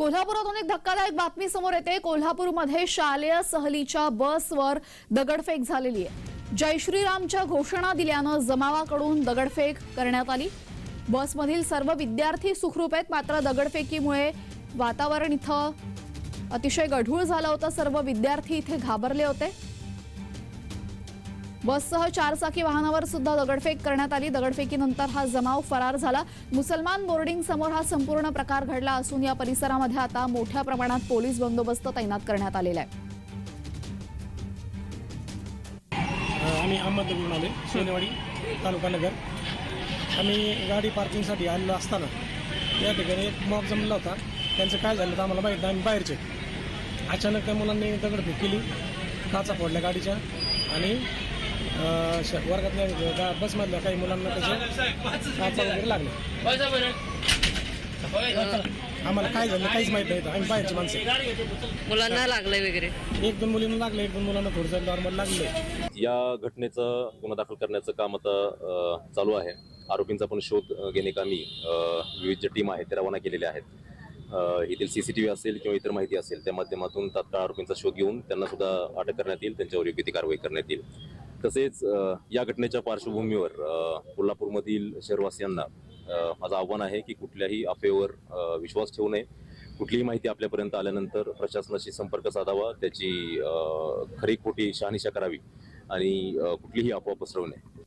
कोल्हापुरातून एक धक्कादायक बातमी समोर येते। कोल्हापूरमध्ये शालेय सहलीच्या बसवर दगडफेक झालेली आहे। जय श्रीरामच्या घोषणा दिल्यानं जमावाकडून दगडफेक करण्यात आली। बसमधील सर्व विद्यार्थी सुखरूप आहेत, मात्र दगडफेकीमुळे वातावरण इथं अतिशय गढूळ झालं होतं। सर्व विद्यार्थी इथे घाबरले होते। बससह चारचाकी वाहनावर सुद्धा दगडफेक करण्यात आली। दगडफेकीनंतर हा जमाव फरार झाला। मुसलमान बोर्डिंग समोर हा संपूर्ण प्रकार घडला असून या परिसरामध्ये आता मोठ्या प्रमाणात पोलीस बंदोबस्त तैनात करण्यात आलेला आहे। आम्ही अहमदनगरहून आले, सोनेवाडी तालुका नगर। आम्ही गाडी पार्किंगसाठी आलेलो असताना या ठिकाणी एक मॉब जमला होता। त्यांचं काय झालं तर आम्हाला माहीत नाही, आम्ही बाहेरचे। अचानक त्या मुलांनी दगडफेक केली, काचा फोडल्या गाडीच्या आणि वर्गातल्या बसमधल्या काही मुलांना त्याचे काचा वगैरे लागले। आम्हाला काय झालं काहीच माहित नाही, आम्ही बाहेरची माणसं। मुलांना लागलंय वगैरे? एक दोन मुलींना लागले, एक दोन मुलांना थोडंसं नॉर्मल लागले। या घटनेचं गुन्हा दाखल करण्याचं काम आता चालू आहे। आरोपींचा पण शोध घेण्याकामी विविध टीम आहेत त्या रवाना केलेल्या आहेत। येथील सीसीटीव्ही असेल किंवा इतर माहिती असेल त्या माध्यमातून तात्काळ आरोपींचा शोध घेऊन त्यांना सुद्धा अटक करण्यात येईल, त्यांच्यावर योग्य ती कारवाई करण्यात येईल। तसेच या घटनेच्या पार्श्वभूमीवर कोल्हापूरमधील शहरवासियांना माझं आव्हान आहे की कुठल्याही अफवेवर विश्वास ठेवू नये। कुठलीही माहिती आपल्यापर्यंत आल्यानंतर प्रशासनाशी संपर्क साधावा, त्याची खरी खोटी शहानिशा करावी आणि कुठलीही अफवा पसरवू नये।